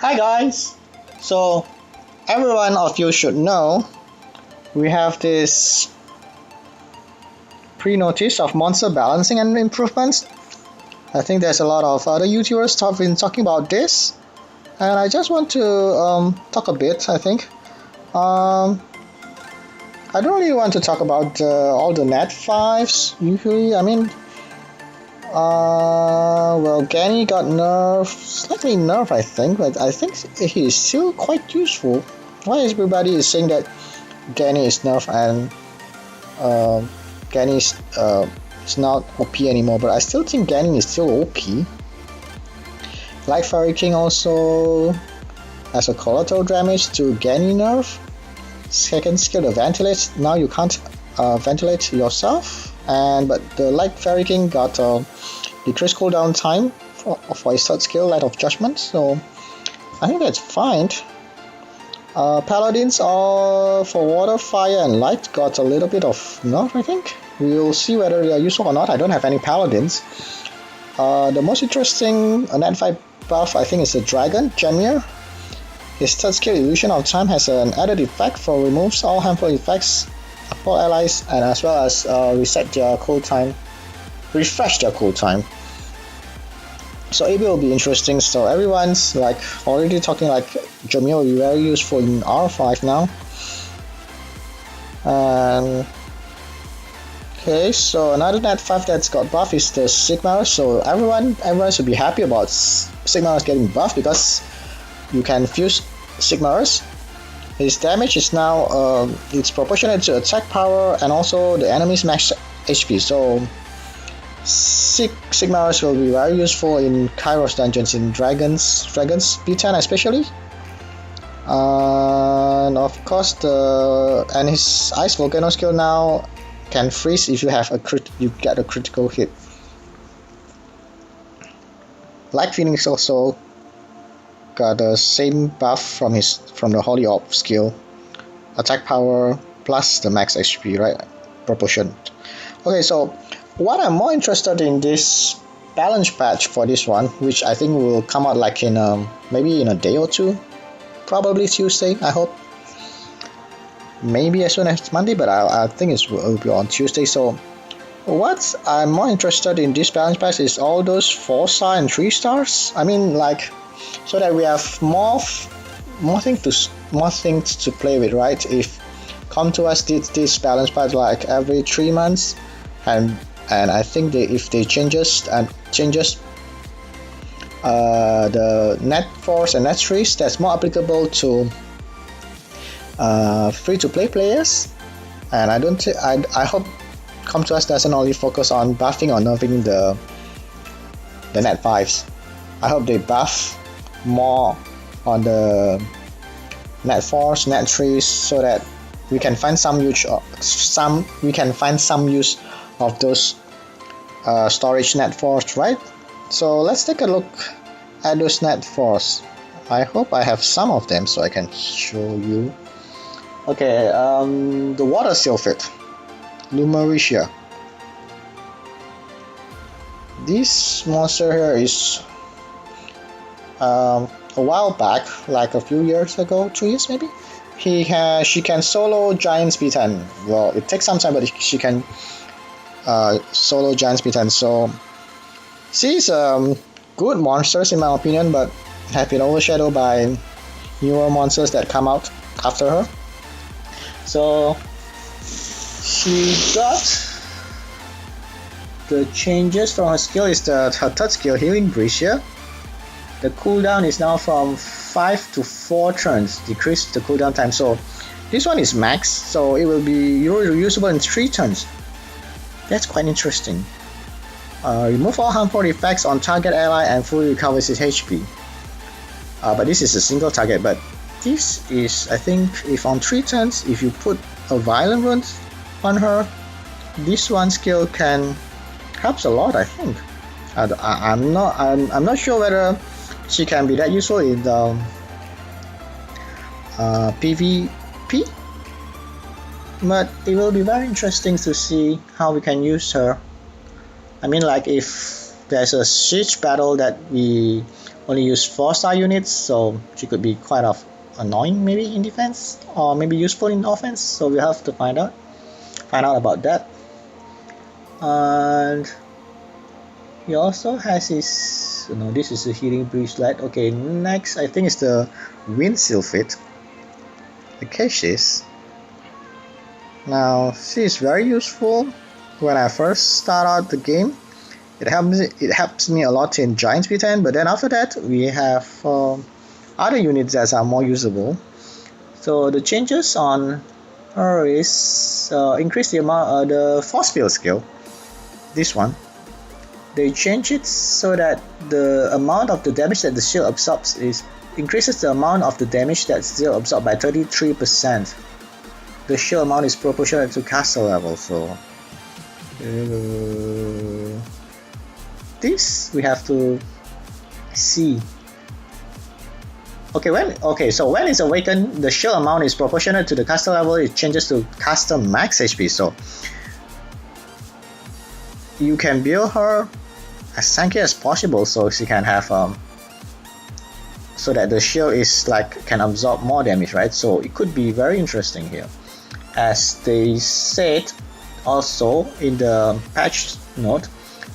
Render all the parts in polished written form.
Hi guys! So everyone of you should know we have this pre-notice of monster balancing and improvements. I think there's a lot of other YouTubers have been talking about this, and I just want to talk a bit. I don't really want to talk about all the net 5s usually. Well, Genny got nerfed, slightly nerfed, I think, but I think he is still quite useful. Why everybody is saying that Genny is nerfed and Genny is not OP anymore? But I still think Genny is still OP. Like Fairy King also has a collateral damage to Genny nerf. Second skill, the ventilate. Now you can't ventilate yourself. But the Light Fairy King got decreased cooldown time for his third skill, Light of Judgment, so I think that's fine. Paladins are for water, fire, and light got a little bit of nerf, I think. We'll see whether they are useful or not. I don't have any paladins. The most interesting net 5 buff, I think, is the Dragon, Jemir. His third skill, Illusion of Time, has an added effect for removes all harmful effects for allies, and as well as reset their cooltime, refresh their cooltime. So AB will be interesting. So everyone's like already talking like Jemir will be very useful in R5 now. And okay, so another net 5 that's got buff is the Sigmar. So everyone should be happy about Sigmar getting buff because you can fuse Sigmars. His damage is now it's proportionate to attack power and also the enemy's max HP. So Sigmars will be very useful in Kairos dungeons, in Dragons B10 especially. And of course his Ice Volcano skill now can freeze if you have you get a critical hit. Light Phoenix also got the same buff from the Holy Orb skill, attack power plus the max HP, right? Proportion. Okay, so what I'm more interested in this balance patch for this one, which I think will come out like in maybe in a day or two, probably Tuesday. I hope. Maybe as soon as Monday, but I think it will be on Tuesday. So what I'm more interested in this balance patch is all those 4-star and 3-stars. I mean, like, so that we have more things to play with, right? If come to us this balance patch like every 3 months, and I think if they changes the net 4s and net 3s, that's more applicable to free-to-play players. And I hope come to us doesn't only focus on buffing or nerfing the net 5s. I hope they buff more on the net 4s, net 3s, so that we can find some use of those storage net 4s, right? So let's take a look at those net 4s. I hope I have some of them so I can show you. Okay, the Water Sylphid, Lumericia. This monster here is a while back, like a few years ago, 2 years maybe, she can solo Giants B10. Well, it takes some time, but she can solo Giants B10. So she's good monsters in my opinion, but have been overshadowed by newer monsters that come out after her. So she got the changes from her skill is her third skill, Healing Breeze. The cooldown is now from 5 to 4 turns, decrease the cooldown time. So this one is max, so it will be reusable in 3 turns. That's quite interesting. Remove all harmful effects on target ally and fully recovers his HP. But this is a single target, but this is, I think, if on 3 turns, if you put a Violent Rune on her, this one skill helps a lot, I think. I'm not sure whether she can be that useful in the PvP, but it will be very interesting to see how we can use her. I mean, like if there's a siege battle that we only use 4-star units, so she could be quite annoying maybe in defense, or maybe useful in offense. So we'll have to find out about that. And he also has his, no, this is a healing breach-led. Okay, next I think is the Wind Sylphid, the Caches. Now she is very useful when I first start out the game. It helps me a lot in Giants B10, but then after that we have other units that are more usable. So the changes on her is increase the amount the force field skill. This one, they change it so that the amount of the damage that the shield absorbs increases the amount of the damage that's still absorbed by 33%. The shield amount is proportional to caster level, so this we have to see. So when it's awakened, the shield amount is proportional to the caster level. It changes to caster max HP. So you can build her as tanky as possible, so she can have so that the shield is like can absorb more damage, right? So it could be very interesting here. As they said also in the patch note,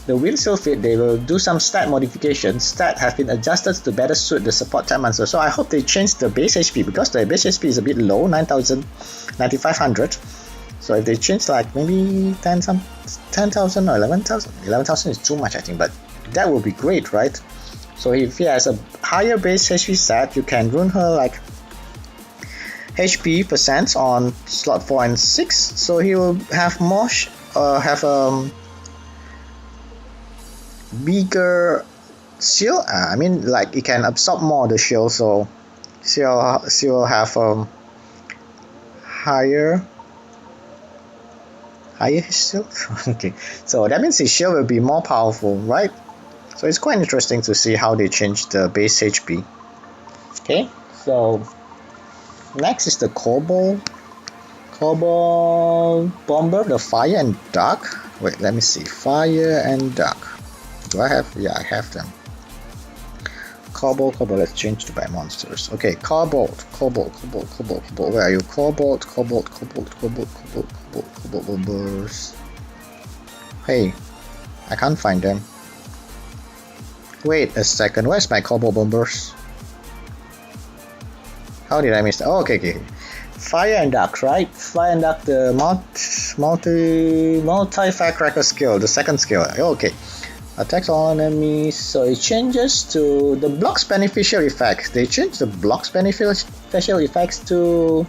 the Wind Sylphid, they will do some stat modifications. Stat have been adjusted to better suit the support type monster. So I hope they change the base HP, because the base HP is a bit low, 9,500. So if they change like maybe 10,000 or 11,000, 11,000 is too much I think, but that would be great, right? So if he has a higher base HP stat, you can run her like HP percent on slot 4 and 6, so he will have more bigger shield. I mean, like it can absorb more of the shield, so she will have higher shield. Okay, so that means his shield will be more powerful, right? So it's quite interesting to see how they change the base HP. Okay, so next is the Cobalt Bomber, the Fire and Dark. Wait, let me see. Fire and Dark. Do I have? Yeah, I have them. Cobalt. Let's change to by monsters. Okay, Cobalt. Where are you? Cobalt Bombers. Hey, I can't find them. Wait a second. Where's my Cobalt Bombers? How did I miss that? Oh, okay. Fire and Dark, right? Fire and Dark, the multi-firecracker skill, the second skill. Okay. Attacks all enemies. So it changes to the block's beneficial effects. They change the block's beneficial effects to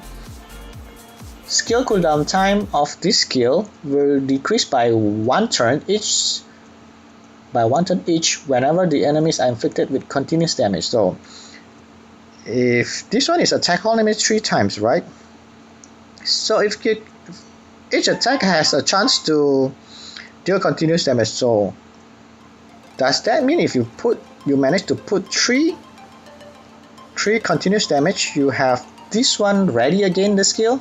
skill cooldown time of this skill will decrease by 1 turn each. Whenever the enemies are inflicted with continuous damage. So if this one is attack all enemies 3 times, right? So if each attack has a chance to deal continuous damage. So does that mean if you manage to put 3 continuous damage, you have this one ready again, the skill?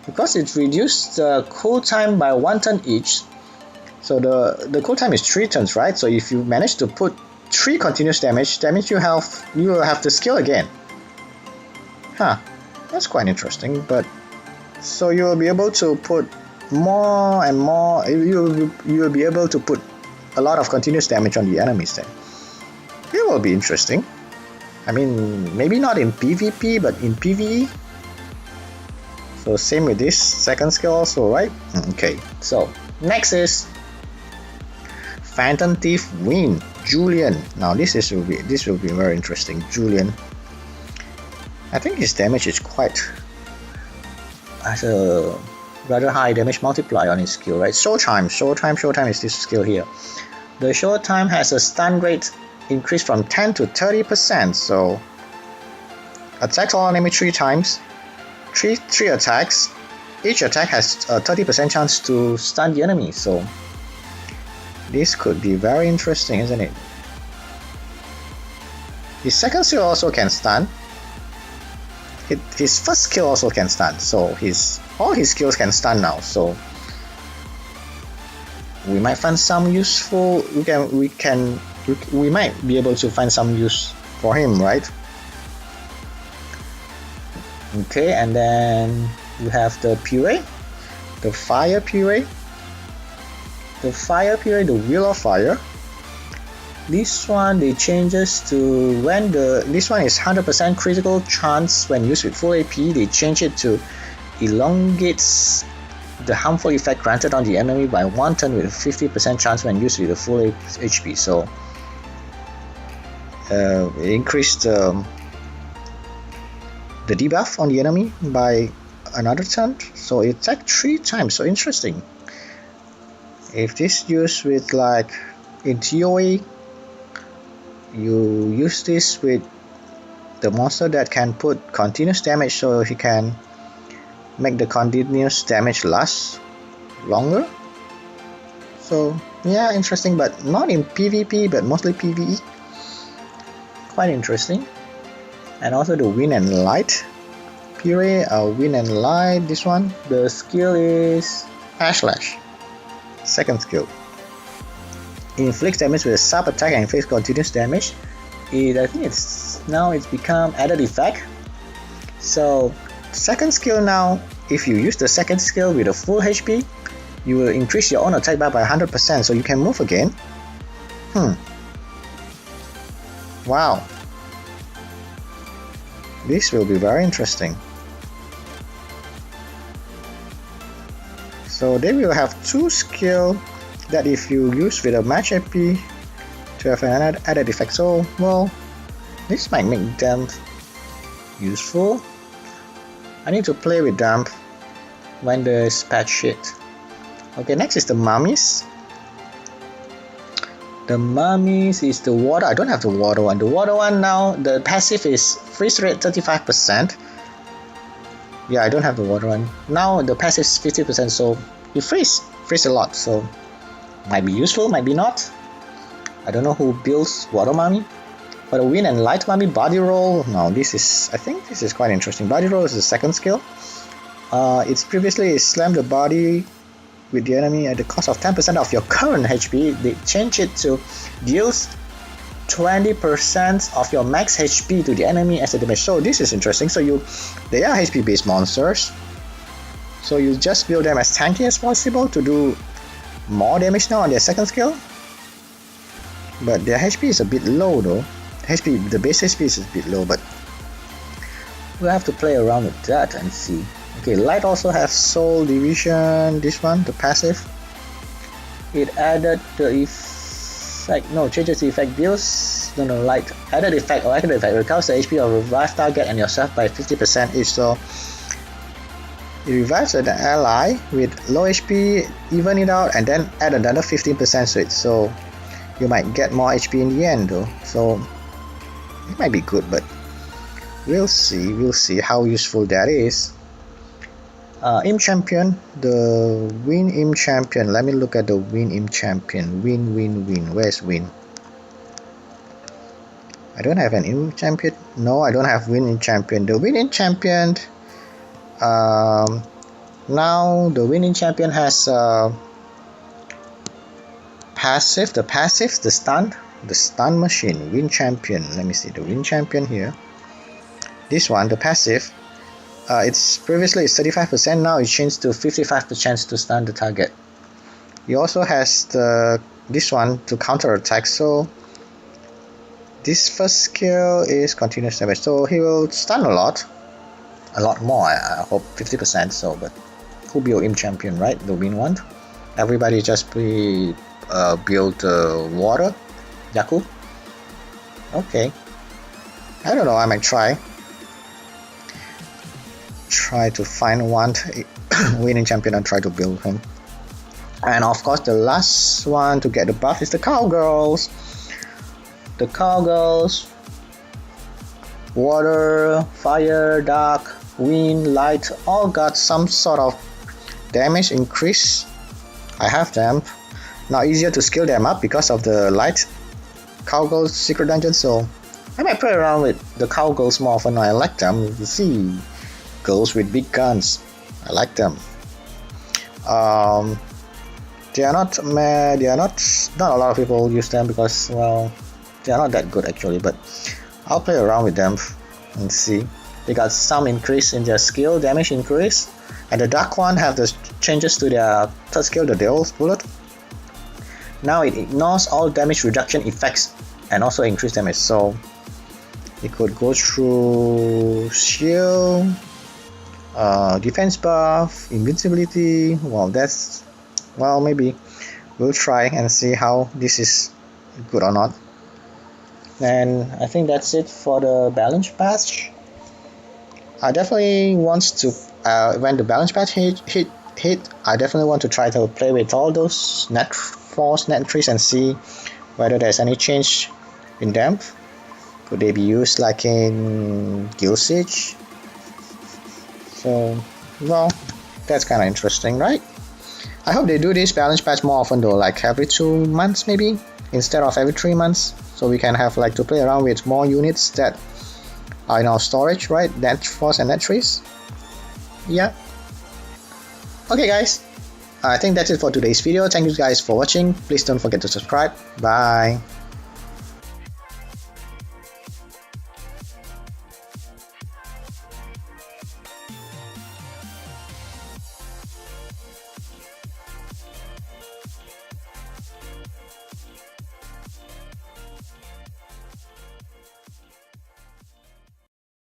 Because it reduced the cool time by 1 turn each. So the cool time is 3 turns, right? So if you manage to put 3 continuous damage, that means you will have the skill again. That's quite interesting. But so you will be able to put more and more. You will be able to put a lot of continuous damage on the enemies then. It will be interesting. I mean, maybe not in PvP, but in PvE. So same with this second skill also, right? Okay. So next is Phantom Thief Wind, Julian. Now this will be very interesting. Julian, I think his damage is has a rather high damage multiplier on his skill, right? Showtime is this skill here. The Showtime has a stun rate increase from 10 to 30%. So attacks all enemy 3 times, 3 attacks. Each attack has a 30% chance to stun the enemy. So this could be very interesting, isn't it? His second skill also can stun. His first skill also can stun. So all his skills can stun now. So we might find some useful. We can we might be able to find some use for him, right? Okay, and then you have the Puree, the Fire Puree, the Wheel of Fire. This one they changes to when this one is 100% critical chance when used with full AP. They change it to elongates the harmful effect granted on the enemy by 1 turn with a 50% chance when used with a full HP. So it increased the debuff on the enemy by another turn, so it attacked 3 times. So interesting. If this used with like in TOA, you use this with the monster that can put continuous damage, so he can make the continuous damage last longer. So yeah, interesting, but not in PvP, but mostly PvE. Quite interesting. And also the Wind and Light Puree, Wind and Light. This one, the skill is Ash Slash. Second skill. Inflicts damage with a sub attack and inflicts continuous damage. I think it's become added effect. So second skill now, if you use the second skill with a full HP, you will increase your own attack by 100%, so you can move again. Wow. This will be very interesting. So they will have 2 skill that if you use with a match HP to have an added effect. So well, this might make them useful. I need to play with them when there's patch shit. Okay, next is the Mummies. The Mummies is the water. I don't have the water one. The water one now, the passive is freeze rate 35%. Yeah, I don't have the water one. Now the passive is 50%, so you freeze a lot. So might be useful, might be not. I don't know who builds water mummy. For the Wind and Light mummy, body roll. Now I think this is quite interesting. Body roll is the second skill. It's previously slam the body with the enemy at the cost of 10% of your current HP. They change it to deals 20% of your max HP to the enemy as a damage. So this is interesting. So they are HP based monsters. So you just build them as tanky as possible to do more damage now on their second skill. But their HP is a bit low though. The base HP is a bit low, but we'll have to play around with that and see. Okay, Light also has Soul Division. This one, the passive. It added the effect. No, changes the effect deals. No, Light added effect recovers the HP of revive target and yourself by 50% each. So it revives an ally with low HP, even it out, and then add another 15% to it. So you might get more HP in the end though. So it might be good, but we'll see how useful that is. Imp Champion, the Win Imp Champion. Let me look at the Win Imp Champion. Win. Where's Win? I don't have an Imp Champion. No, I don't have Win Imp Champion. The Win Imp Champion. Now the Win Imp Champion has passive. The stun machine. Win Champion. Let me see the Win Champion here. This one, the passive. It's previously 35%, now it changed to 55% to stun the target. He also has this one to counter attack, so this first skill is continuous damage, so he will stun a lot more. I hope 50%. So, but who build Imp Champion, right? The Win one. Everybody just build water. Yaku. Okay. I don't know. I might try to find one Winning Champion and try to build him. And of course the last one to get the buff is the Cowgirls. The Cowgirls, water, fire, dark, wind, light, all got some sort of damage increase. I have them. Now easier to skill them up because of the light Cowgirls secret dungeon, so I might play around with the Cowgirls more often. I like them. You see, girls with big guns. I like them. They are not not a lot of people use them because, well, they are not that good actually, but I'll play around with them and see. They got some increase in their skill, damage increase, and the dark one have the changes to their third skill, the Devil's Bullet. Now it ignores all damage reduction effects and also increase damage, so it could go through shield, defense buff, invincibility. Well, maybe we'll try and see how this is good or not. And I think that's it for the balance patch. I definitely want to, when the balance patch hit, I definitely want to try to play with all those net force, net trees, and see whether there's any change in them. Could they be used like in Guild Siege? So, well, that's kind of interesting, right? I hope they do this balance patch more often though, like every 2 months maybe, instead of every 3 months, so we can have like to play around with more units that are in our storage, right? Net force and net trees. Yeah. Okay guys, I think that's it for today's video. Thank you guys for watching. Please don't forget to subscribe. Bye.